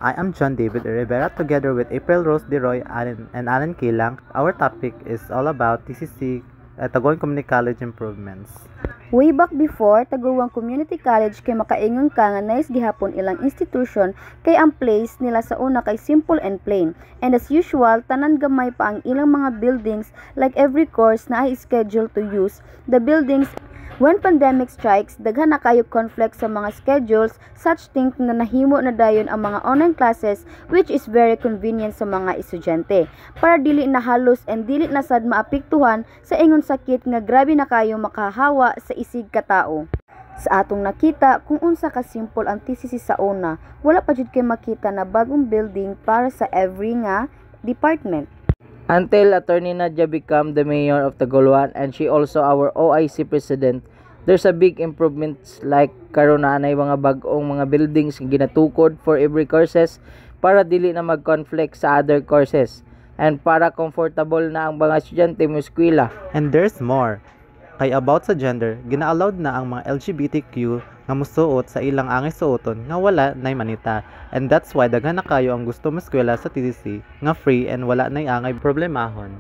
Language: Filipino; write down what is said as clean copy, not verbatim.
I am John David Rivera together with April Rose DeRoy and Alan Kilang. Our topic is all about TCC at Taguan Community College improvements. Way back before, Taguang Community College kay makaingon ka nga nice gihapon ilang institution kay ang place nila sa una kay simple and plain. And as usual, tanan gamay pa ang ilang mga buildings like every course na ay scheduled to use the buildings. When pandemic strikes, daghan na kayo conflict sa mga schedules, such thing na nahimo na dayon ang mga online classes which is very convenient sa mga estudyante. Para dili na halos and dili na sad maapektuhan sa ingon sakit nga grabe na kayo makahawa sa isig katao. Sa atong nakita kung unsa ka simple ang TCC sa una, wala pa jud kay makita na bagong building para sa every nga department. Until Attorney Nadia became the mayor of Tagoloan and she also our OIC president, there's a big improvements like karon na anay mga bag-ong mga buildings ginatukod for every courses para dili na mag-conflict sa other courses and para comfortable na ang mga estudyante mo eskwela. And there's more. Kay about sa gender, gina-allowed na ang mga LGBTQ nga musuot sa ilang angay suoton nga wala nay manita. And that's why daghan na kayo ang gusto mo eskwela sa TCC nga free and wala nay angay problemahon.